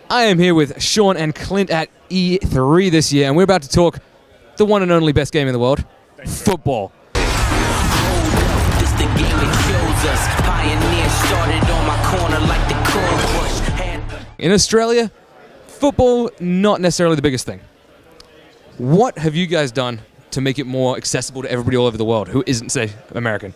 I am here with Sean and Clint at E3 this year, and we're about to talk the one and only best game in the world, football. In Australia, football not necessarily the biggest thing. What have you guys done to make it more accessible to everybody all over the world who isn't, say, American?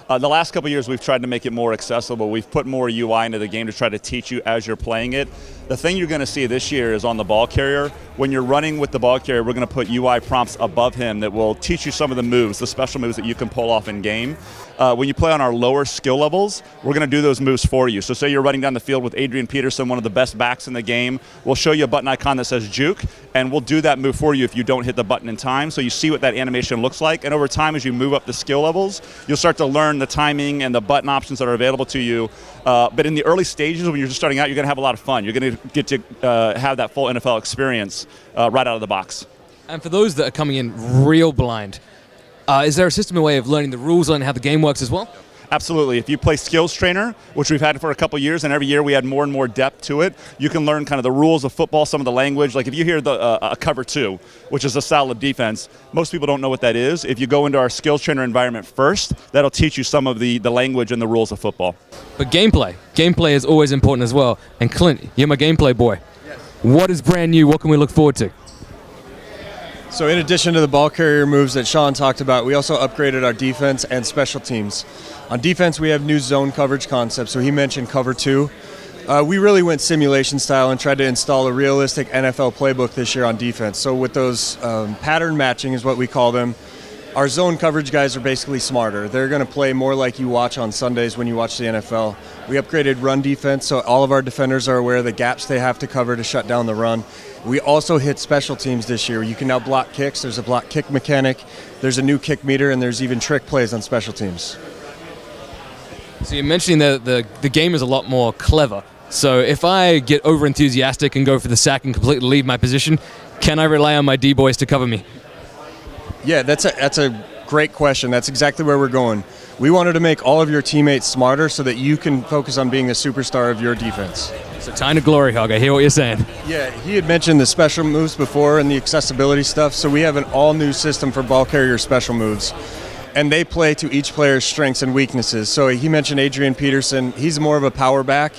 The last couple of years, we've tried to make it more accessible. We've put more UI into the game to try to teach you as you're playing it. The thing you're going to see this year is on the ball carrier. When you're running with the ball carrier, we're going to put UI prompts above him that will teach you some of the moves, the special moves that you can pull off in game. When you play on our lower skill levels, we're going to do those moves for you. So say you're running down the field with Adrian Peterson, one of the best backs in the game. We'll show you a button icon that says juke, and we'll do that move for you if you don't hit the button in time. So you see what that animation looks like. And over time, as you move up the skill levels, you'll start to learn the timing and the button options that are available to you. But in the early stages, when you're just starting out, you're going to have a lot of fun. You're going to get to have that full NFL experience right out of the box. And for those that are coming in real blind, is there a system, a way of learning the rules on how the game works as well? Absolutely. If you play Skills Trainer, which we've had for a couple years, and every year we add more and more depth to it, you can learn kind of the rules of football, some of the language. Like if you hear a cover two, which is a style of defense, most people don't know what that is. If you go into our Skills Trainer environment first, that'll teach you some of the language and the rules of football. But gameplay is always important as well. And Clint, you're my gameplay boy. Yes. What is brand new? What can we look forward to? So in addition to the ball carrier moves that Sean talked about, we also upgraded our defense and special teams. On defense, we have new zone coverage concepts. So he mentioned cover two. We really went simulation style and tried to install a realistic NFL playbook this year on defense. So with those pattern matching is what we call them. Our zone coverage guys are basically smarter. They're going to play more like you watch on Sundays when you watch the NFL. We upgraded run defense, so all of our defenders are aware of the gaps they have to cover to shut down the run. We also hit special teams this year. You can now block kicks. There's a block kick mechanic. There's a new kick meter, and there's even trick plays on special teams. So you're mentioning that the game is a lot more clever. So if I get over-enthusiastic and go for the sack and completely leave my position, can I rely on my D-boys to cover me? Yeah, that's a great question. That's exactly where we're going. We wanted to make all of your teammates smarter so that you can focus on being a superstar of your defense. So time to glory hog. I hear what you're saying. Yeah, he had mentioned the special moves before and the accessibility stuff. So we have an all-new system for ball carrier special moves. And they play to each player's strengths and weaknesses. So he mentioned Adrian Peterson. He's more of a power back.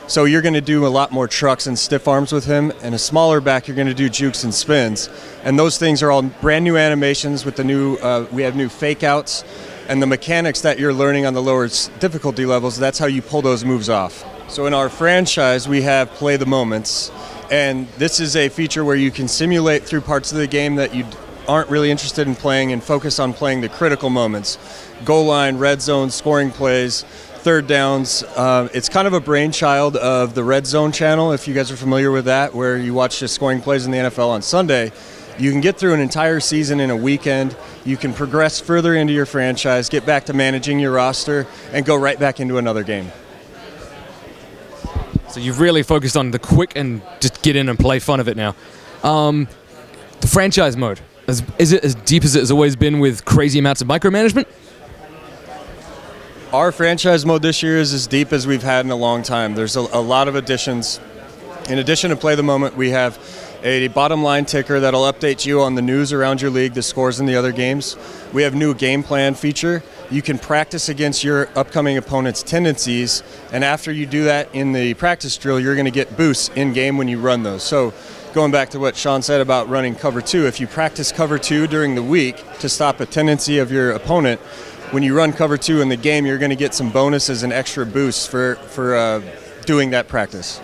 So you're going to do a lot more trucks and stiff arms with him. And a smaller back, you're going to do jukes and spins. And those things are all brand new animations with the new, we have new fake outs. And the mechanics that you're learning on the lower difficulty levels, that's how you pull those moves off. So in our franchise, we have Play the Moments. And this is a feature where you can simulate through parts of the game that you aren't really interested in playing and focus on playing the critical moments. Goal line, red zone, scoring plays, third downs. It's kind of a brainchild of the Red Zone channel, if you guys are familiar with that, where you watch just scoring plays in the NFL on Sunday. You can get through an entire season in a weekend. You can progress further into your franchise, get back to managing your roster, and go right back into another game. So you've really focused on the quick and just get in and play fun of it now. The franchise mode, is it as deep as it has always been with crazy amounts of micromanagement? Our franchise mode this year is as deep as we've had in a long time. There's a lot of additions. In addition to Play the Moment, we have a bottom line ticker that'll update you on the news around your league, the scores in the other games. We have new game plan feature. You can practice against your upcoming opponent's tendencies, and after you do that in the practice drill, you're going to get boosts in game when you run those. So going back to what Sean said about running cover two, if you practice cover two during the week to stop a tendency of your opponent, when you run cover two in the game, you're going to get some bonuses and extra boosts for doing that practice.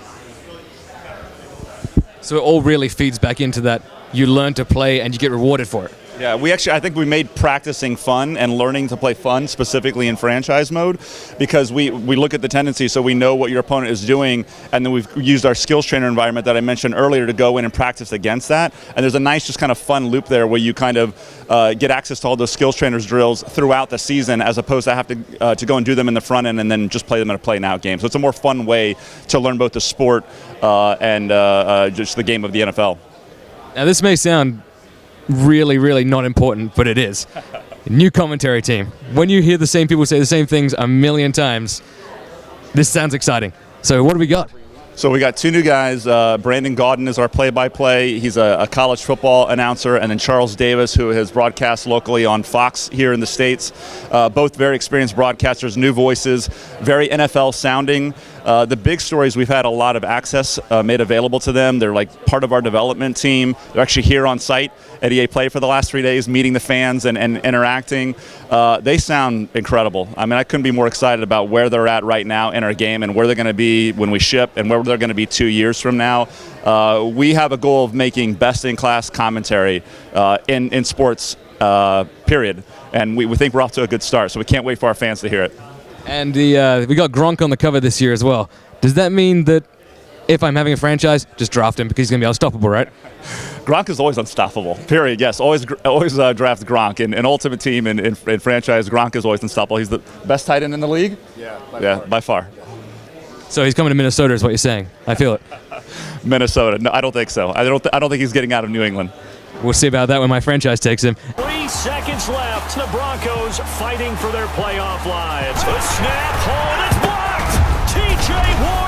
So it all really feeds back into that. You learn to play and you get rewarded for it. Yeah, I think we made practicing fun and learning to play fun specifically in franchise mode, because we look at the tendency, so we know what your opponent is doing, and then we've used our skills trainer environment that I mentioned earlier to go in and practice against that. And there's a nice just kind of fun loop there where you kind of get access to all those skills trainers drills throughout the season, as opposed to have to go and do them in the front end and then just play them in a play now game. So it's a more fun way to learn both the sport and just the game of the NFL. Now this may sound really, really not important, but it is. New commentary team. When you hear the same people say the same things a million times, this sounds exciting. So what do we got? So we got two new guys. Brandon Gaudin is our play-by-play. He's a college football announcer, and then Charles Davis, who has broadcast locally on Fox here in the States. Both very experienced broadcasters, new voices, very NFL sounding. The big stories, we've had a lot of access made available to them. They're like part of our development team. They're actually here on site at EA Play for the last 3 days, meeting the fans and interacting. They sound incredible. I mean, I couldn't be more excited about where they're at right now in our game and where they're going to be when we ship and where they're going to be 2 years from now. We have a goal of making best-in-class commentary in sports, period. And we think we're off to a good start, so we can't wait for our fans to hear it. And we got Gronk on the cover this year as well. Does that mean that if I'm having a franchise, just draft him because he's going to be unstoppable, right? Gronk is always unstoppable, period. Yes, always draft Gronk. In Ultimate Team and in franchise, Gronk is always unstoppable. He's the best tight end in the league? Yeah, by far. So he's coming to Minnesota is what you're saying. I feel it. Minnesota. No, I don't think so. I don't think he's getting out of New England. We'll see about that when my franchise takes him. 3 seconds left. The Broncos fighting for their playoff lives. A snap, hold, it's blocked. TJ Ward.